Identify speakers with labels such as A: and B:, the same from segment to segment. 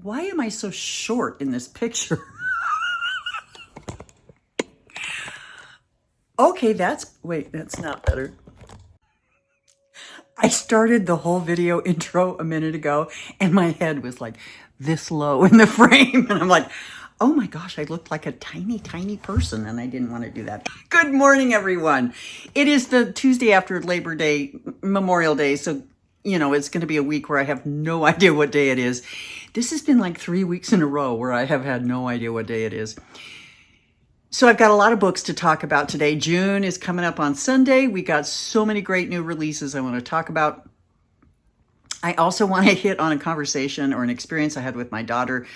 A: why am I so short in this picture? Okay, that's not better. I started the whole video intro a minute ago and my head was like this low in the frame. And I'm like, oh my gosh, I looked like a tiny, tiny person and I didn't want to do that. Good morning, everyone. It is the Tuesday after Labor Day, Memorial Day. So, it's going to be a week where I have no idea what day it is. This has been like 3 weeks in a row where I have had no idea what day it is. So I've got a lot of books to talk about today. June is coming up on Sunday. We got so many great new releases I want to talk about. I also want to hit on a conversation or an experience I had with my daughter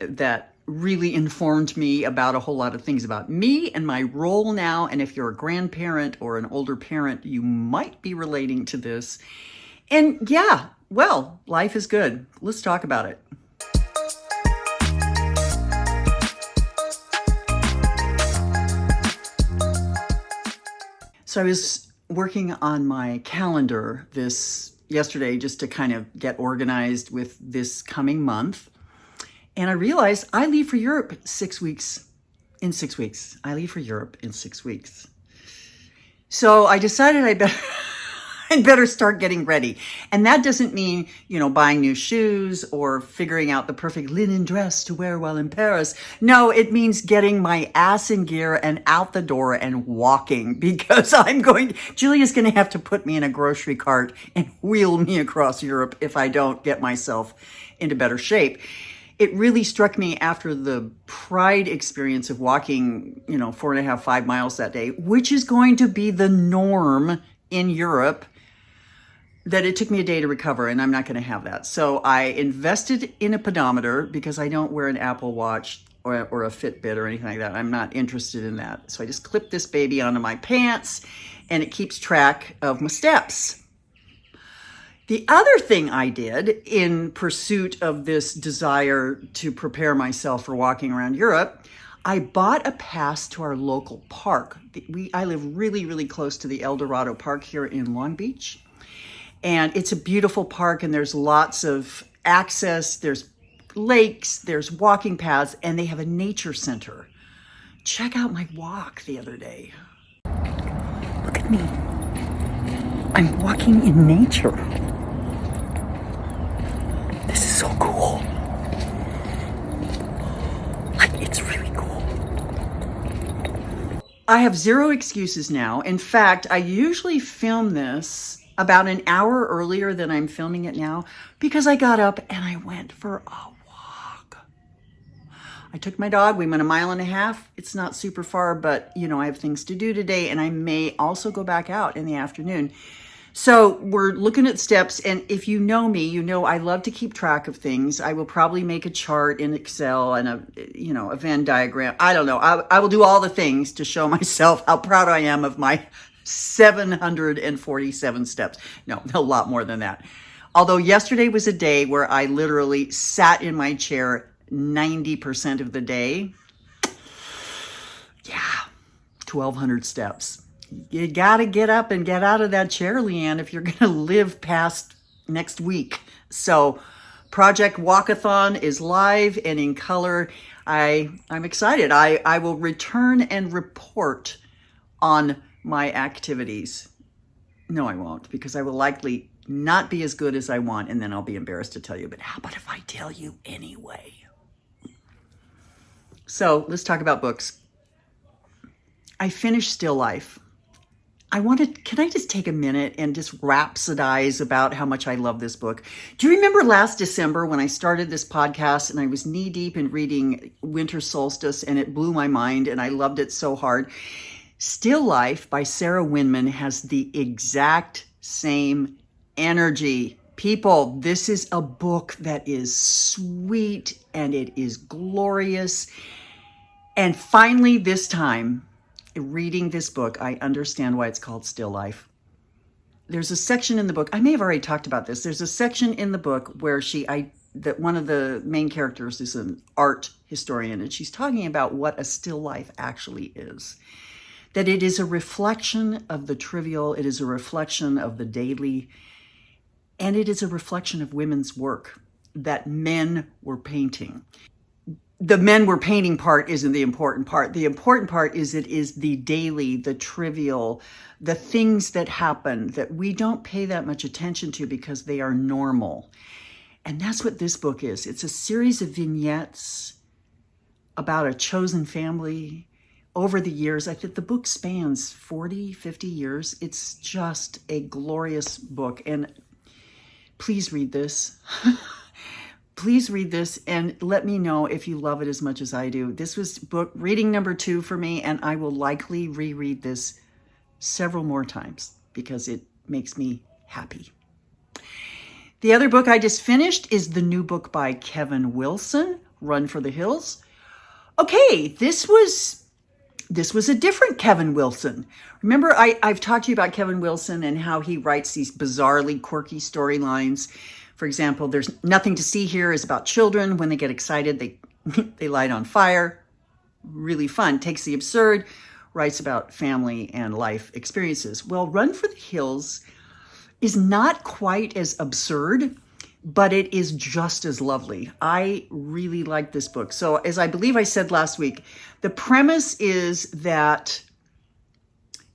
A: that really informed me about a whole lot of things about me and my role now. And if you're a grandparent or an older parent, you might be relating to this. And yeah, well, life is good. Let's talk about it. So I was working on my calendar yesterday just to kind of get organized with this coming month. And I realized I leave for Europe in 6 weeks. I leave for Europe in 6 weeks. So I decided I'd better start getting ready. And that doesn't mean, buying new shoes or figuring out the perfect linen dress to wear while in Paris. No, it means getting my ass in gear and out the door and walking, because Julia's going to have to put me in a grocery cart and wheel me across Europe if I don't get myself into better shape. It really struck me after the Pride experience of walking, 4.5, 5 miles that day, which is going to be the norm in Europe, that it took me a day to recover, and I'm not going to have that. So I invested in a pedometer because I don't wear an Apple Watch or a Fitbit or anything like that. I'm not interested in that. So I just clipped this baby onto my pants, and it keeps track of my steps. The other thing I did in pursuit of this desire to prepare myself for walking around Europe, I bought a pass to our local park. I live really, really close to the El Dorado Park here in Long Beach. And it's a beautiful park, and there's lots of access. There's lakes, there's walking paths, and they have a nature center. Check out my walk the other day. Look at me. I'm walking in nature. This is so cool. It's really cool. I have zero excuses now. In fact, I usually film this about an hour earlier than I'm filming it now, because I got up and I went for a walk. I took my dog. We went 1.5 miles. It's not super far, but I have things to do today, and I may also go back out in the afternoon. So we're looking at steps, and if you know me, I love to keep track of things. I will probably make a chart in Excel and a Venn diagram. I don't know. I will do all the things to show myself how proud I am of my 747 steps. No, a lot more than that. Although yesterday was a day where I literally sat in my chair 90% of the day. Yeah, 1,200 steps. You got to get up and get out of that chair, Leanne, if you're going to live past next week. So Project Walkathon is live and in color. I'm excited. I will return and report on my activities. No, I won't, because I will likely not be as good as I want, and then I'll be embarrassed to tell you. But how about if I tell you anyway? So let's talk about books. I finished Still Life. Can I just take a minute and just rhapsodize about how much I love this book? Do you remember last December when I started this podcast and I was knee deep in reading Winter Solstice, and it blew my mind and I loved it so hard? Still Life by Sarah Winman has the exact same energy. People, this is a book that is sweet and it is glorious. And finally, this time, reading this book, I understand why it's called Still Life. There's a section in the book, I may have already talked about this. There's a section in the book where that one of the main characters is an art historian, and she's talking about what a still life actually is. That it is a reflection of the trivial, it is a reflection of the daily, and it is a reflection of women's work. that men were painting. The men were painting part isn't the important part. The important part is it is the daily, the trivial, the things that happen that we don't pay that much attention to because they are normal. And that's what this book is. It's a series of vignettes about a chosen family over the years. I think the book spans 40, 50 years. It's just a glorious book. And please read this. Please read this and let me know if you love it as much as I do. This was book reading number 2 for me, and I will likely reread this several more times because it makes me happy. The other book I just finished is the new book by Kevin Wilson, Run for the Hills. Okay, this was a different Kevin Wilson. Remember, I've talked to you about Kevin Wilson and how he writes these bizarrely quirky storylines. For example, There's Nothing to See Here is about children. When they get excited, they light on fire. Really fun. Takes the absurd, writes about family and life experiences. Well, Run for the Hills is not quite as absurd, but it is just as lovely. I really like this book. So as I believe I said last week, the premise is that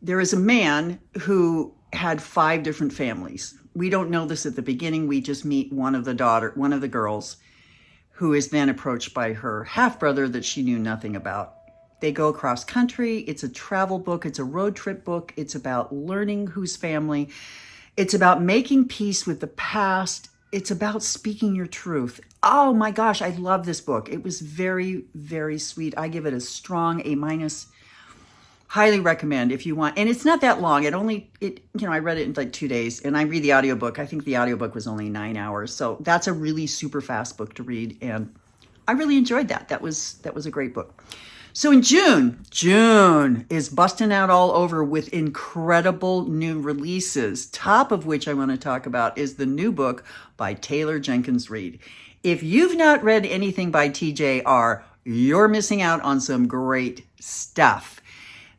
A: there is a man who had 5 different families. We don't know this at the beginning. We just meet one of the girls, who is then approached by her half-brother that she knew nothing about. They go across country. It's a travel book. It's a road trip book. It's about learning whose family. It's about making peace with the past. It's about speaking your truth. Oh my gosh, I love this book. It was very, very sweet. I give it a strong A-. Highly recommend if you want. And it's not that long. I read it in like 2 days, and I read the audiobook. I think the audiobook was only 9 hours. So that's a really super fast book to read. And I really enjoyed that. That was a great book. So in June is busting out all over with incredible new releases. Top of which I want to talk about is the new book by Taylor Jenkins Reid. If you've not read anything by TJR, you're missing out on some great stuff.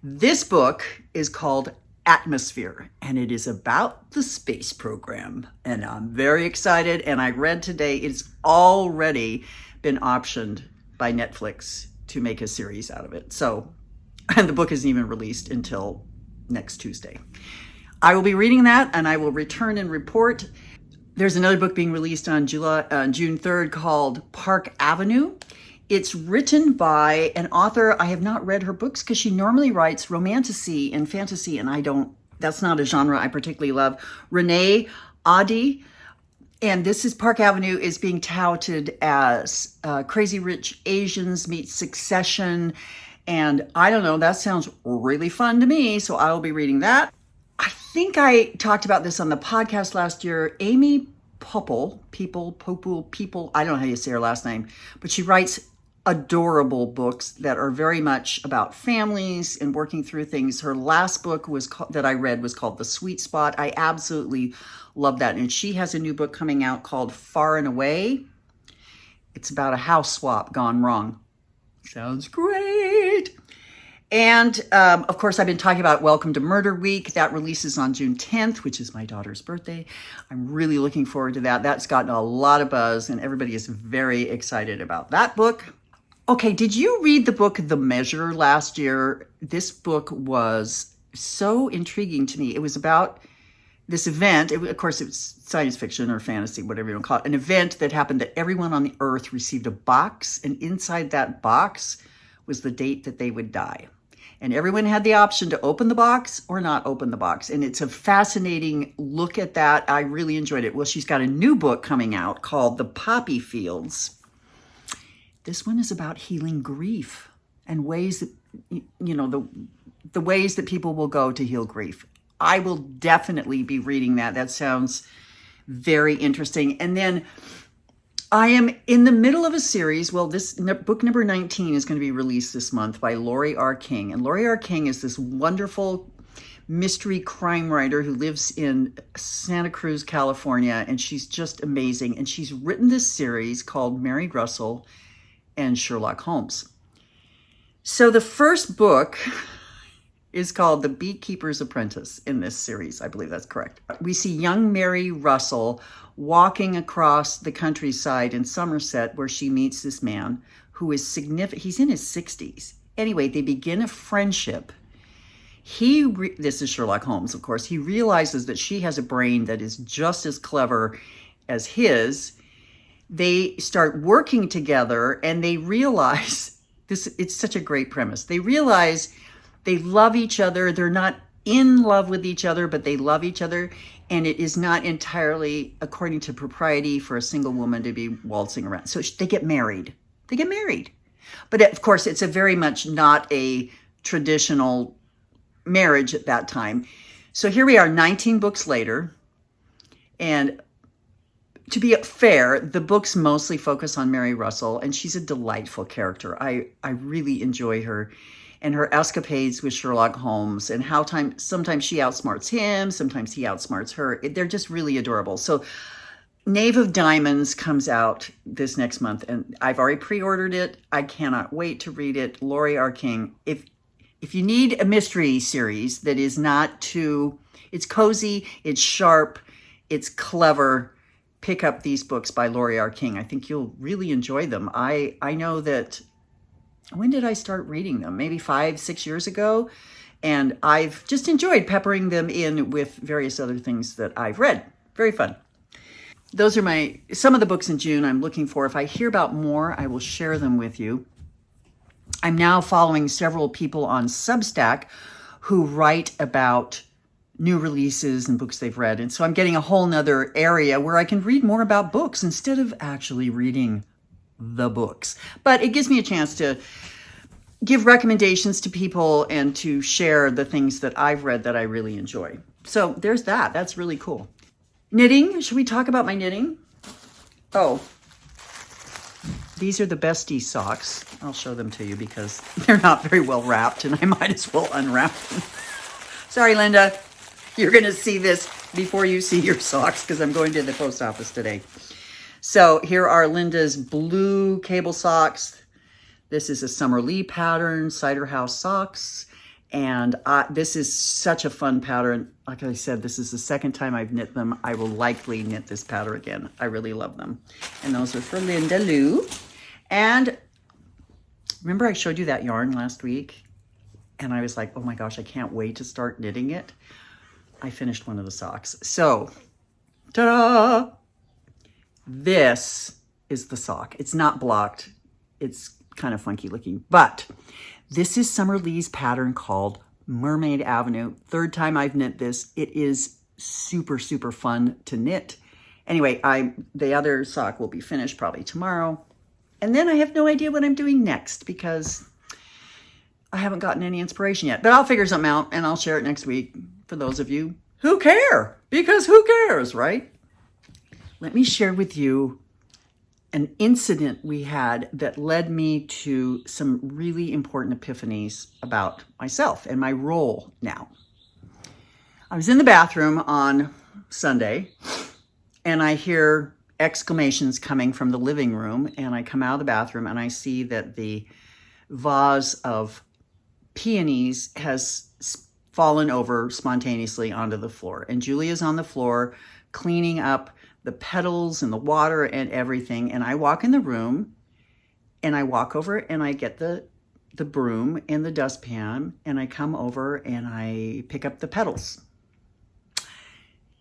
A: This book is called Atmosphere, and it is about the space program. And I'm very excited, and I read today it's already been optioned by Netflix to make a series out of it. So, and the book isn't even released until next Tuesday. I will be reading that, and I will return and report. There's another book being released on June 3rd called Park Avenue. It's written by an author. I have not read her books because she normally writes romantasy and fantasy, and that's not a genre I particularly love. Renée, Ahdieh, and this is Park Avenue is being touted as Crazy Rich Asians meets Succession. And I don't know, that sounds really fun to me. So I will be reading that. I think I talked about this on the podcast last year. Amy Poepple, I don't know how you say her last name, but she writes adorable books that are very much about families and working through things. Her last book that I read was called The Sweet Spot. I absolutely love that. And she has a new book coming out called Far and Away. It's about a house swap gone wrong. Sounds great. And of course, I've been talking about Welcome to Murder Week. That releases on June 10th, which is my daughter's birthday. I'm really looking forward to that. That's gotten a lot of buzz, and everybody is very excited about that book. Okay, did you read the book The Measure last year? This book was so intriguing to me. It was about this event. Of course, it was science fiction or fantasy, whatever you want to call it. An event that happened that everyone on the earth received a box, and inside that box was the date that they would die. And everyone had the option to open the box or not open the box. And it's a fascinating look at that. I really enjoyed it. Well, she's got a new book coming out called The Poppy Fields. This one is about healing grief and ways that, the ways that people will go to heal grief. I will definitely be reading that. That sounds very interesting. And then I am in the middle of a series. Well, this book number 19 is going to be released this month by Laurie R. King. And Laurie R. King is this wonderful mystery crime writer who lives in Santa Cruz, California. And she's just amazing. And she's written this series called Mary Russell and Sherlock Holmes. So the first book is called The Beekeeper's Apprentice in this series. I believe that's correct. We see young Mary Russell walking across the countryside in Somerset where she meets this man who is significant. He's in his 60s. Anyway, they begin a friendship. This is Sherlock Holmes, of course. He realizes that she has a brain that is just as clever as his. They start working together and they realize it's such a great premise. They realize they love each other. They're not in love with each other, but they love each other. And it is not entirely according to propriety for a single woman to be waltzing around. So they get married. They get married. But of course, it's a very much not a traditional marriage at that time. So here we are 19 books later. And to be fair, the books mostly focus on Mary Russell, and she's a delightful character. I really enjoy her and her escapades with Sherlock Holmes and how sometimes she outsmarts him, sometimes he outsmarts her. They're just really adorable. So Knave of Diamonds comes out this next month, and I've already pre-ordered it. I cannot wait to read it. Laurie, our king. If you need a mystery series that is not too, it's cozy, it's sharp, it's clever, pick up these books by Laurie R. King. I think you'll really enjoy them. I know that, when did I start reading them? Maybe 5-6 years ago. And I've just enjoyed peppering them in with various other things that I've read. Very fun. Those are some of the books in June I'm looking for. If I hear about more, I will share them with you. I'm now following several people on Substack who write about new releases and books they've read. And so I'm getting a whole nother area where I can read more about books instead of actually reading the books. But it gives me a chance to give recommendations to people and to share the things that I've read that I really enjoy. So there's that. That's really cool. Knitting. Should we talk about my knitting? Oh, these are the Bestie socks. I'll show them to you because they're not very well wrapped and I might as well unwrap them. Sorry, Linda. You're going to see this before you see your socks because I'm going to the post office today. So here are Linda's blue cable socks. This is a Summer Lee pattern, Cider House socks. And this is such a fun pattern. Like I said, this is the second time I've knit them. I will likely knit this pattern again. I really love them. And those are for Linda Lou. And remember I showed you that yarn last week? And I was like, oh my gosh, I can't wait to start knitting it. I finished one of the socks. So, ta-da! This is the sock. It's not blocked. It's kind of funky looking, but this is Summer Lee's pattern called Mermaid Avenue. Third time I've knit this. It is super, super fun to knit. Anyway, the other sock will be finished probably tomorrow. And then I have no idea what I'm doing next because I haven't gotten any inspiration yet, but I'll figure something out and I'll share it next week for those of you who care, because who cares, right? Let me share with you an incident we had that led me to some really important epiphanies about myself and my role now. I was in the bathroom on Sunday and I hear exclamations coming from the living room, and I come out of the bathroom and I see that the vase of peonies has fallen over spontaneously onto the floor. And Julia's on the floor cleaning up the petals and the water and everything. And I walk in the room and I walk over and I get the broom and the dustpan and I come over and I pick up the petals.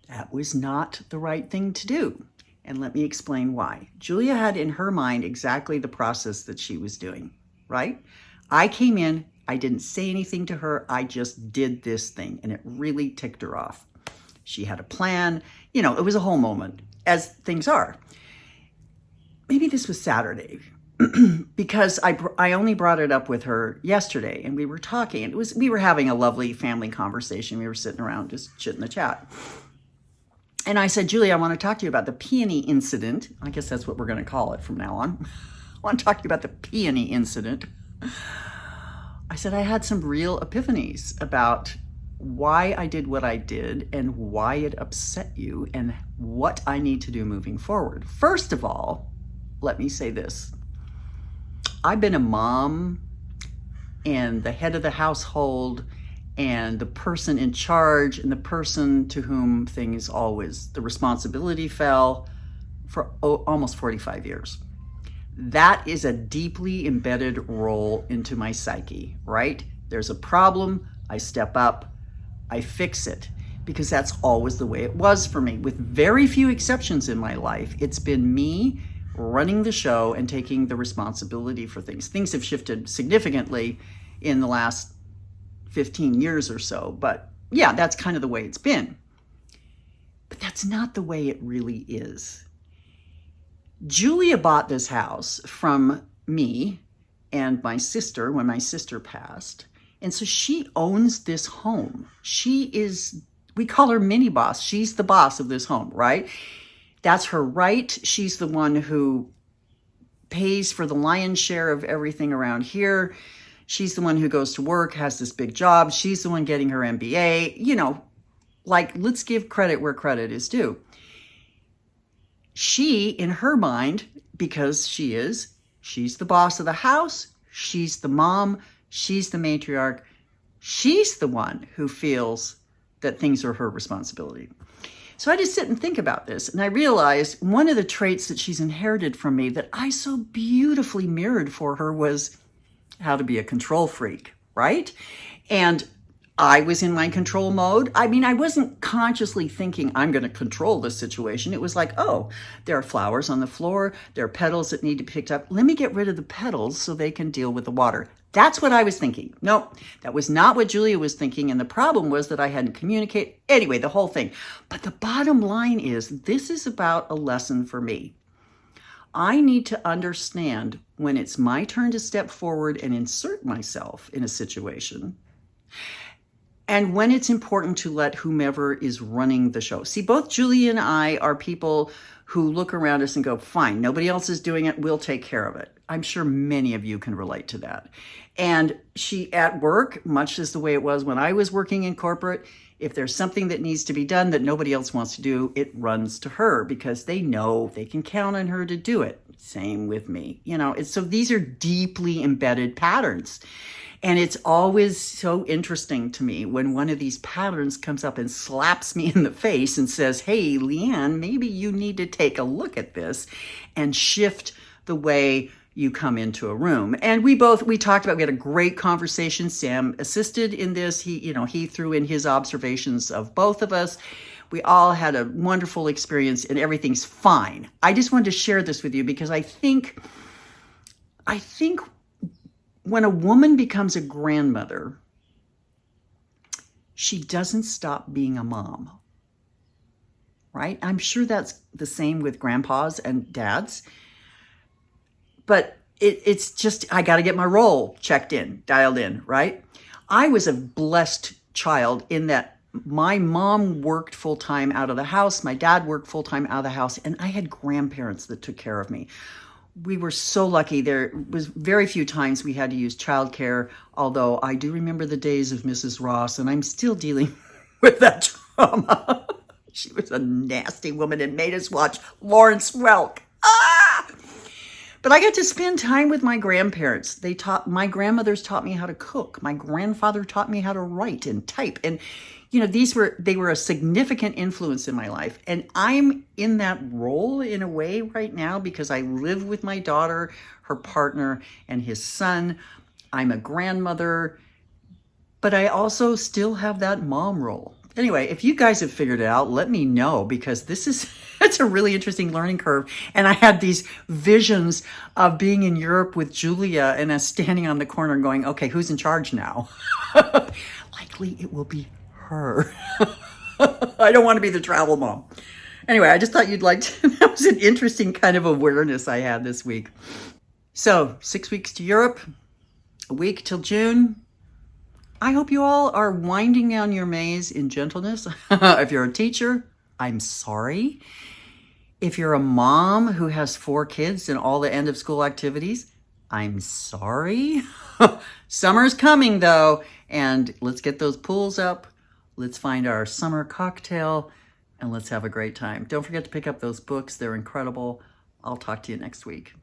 A: That was not the right thing to do. And let me explain why. Julia had in her mind exactly the process that she was doing, right? I came in, I didn't say anything to her. I just did this thing and it really ticked her off. She had a plan. You know, it was a whole moment, as things are. Maybe this was Saturday because I only brought it up with her yesterday and we were talking. We were having a lovely family conversation. We were sitting around just chitting the chat. And I said, Julia, I want to talk to you about the Peony Incident. I guess that's what we're going to call it from now on. I want to talk to you about the Peony Incident. I said, I had some real epiphanies about why I did what I did and why it upset you and what I need to do moving forward. First of all, let me say this. I've been a mom and the head of the household and the person in charge and the person to whom the responsibility fell for almost 45 years. That is a deeply embedded role into my psyche, right? There's a problem, I step up, I fix it, because that's always the way it was for me. With very few exceptions in my life, it's been me running the show and taking the responsibility for things. Things have shifted significantly in the last 15 years or so, but yeah, that's kind of the way it's been. But that's not the way it really is. Julia bought this house from me and my sister when my sister passed. And so she owns this home. We call her mini boss. She's the boss of this home, right? That's her right. She's the one who pays for the lion's share of everything around here. She's the one who goes to work, has this big job. She's the one getting her MBA. Let's give credit where credit is due. She, in her mind, because she's the boss of the house, she's the mom, she's the matriarch, she's the one who feels that things are her responsibility. So I just sit and think about this, and I realized one of the traits that she's inherited from me that I so beautifully mirrored for her was how to be a control freak, right? And I was in my control mode. I mean, I wasn't consciously thinking I'm going to control this situation. It was like, oh, there are flowers on the floor. There are petals that need to be picked up. Let me get rid of the petals so they can deal with the water. That's what I was thinking. No, that was not what Julia was thinking. And the problem was that I hadn't communicated. Anyway, the whole thing. But the bottom line is, this is about a lesson for me. I need to understand when it's my turn to step forward and insert myself in a situation, and when it's important to let whomever is running the show. See, both Julia and I are people who look around us and go, fine, nobody else is doing it, we'll take care of it. I'm sure many of you can relate to that. And she, at work, much as the way it was when I was working in corporate, if there's something that needs to be done that nobody else wants to do, it runs to her because they know they can count on her to do it. Same with me. So these are deeply embedded patterns. And it's always so interesting to me when one of these patterns comes up and slaps me in the face and says, hey, Leanne, maybe you need to take a look at this and shift the way you come into a room. And we had a great conversation. Sam assisted in this. He threw in his observations of both of us. We all had a wonderful experience and everything's fine. I just wanted to share this with you because I think when a woman becomes a grandmother, she doesn't stop being a mom, right? I'm sure that's the same with grandpas and dads, but it's just, I got to get my role dialed in, right? I was a blessed child in that my mom worked full-time out of the house. My dad worked full-time out of the house, and I had grandparents that took care of me. We were so lucky. There was very few times we had to use childcare, although I do remember the days of Mrs. Ross, and I'm still dealing with that trauma. She was a nasty woman and made us watch Lawrence Welk. But I got to spend time with my grandparents. My grandmothers taught me how to cook. My grandfather taught me how to write and type. And they were a significant influence in my life. And I'm in that role in a way right now because I live with my daughter, her partner, and his son. I'm a grandmother, but I also still have that mom role. Anyway, if you guys have figured it out, let me know because it's a really interesting learning curve. And I had these visions of being in Europe with Julia and us standing on the corner and going, okay, who's in charge now? Likely it will be her. I don't want to be the travel mom. Anyway, I just thought you'd like to, that was an interesting kind of awareness I had this week. So 6 weeks to Europe, a week till June. I hope you all are winding down your maze in gentleness. If you're a teacher, I'm sorry. If you're a mom who has 4 kids and all the end of school activities, I'm sorry. Summer's coming though, and let's get those pools up. Let's find our summer cocktail and let's have a great time. Don't forget to pick up those books. They're incredible. I'll talk to you next week.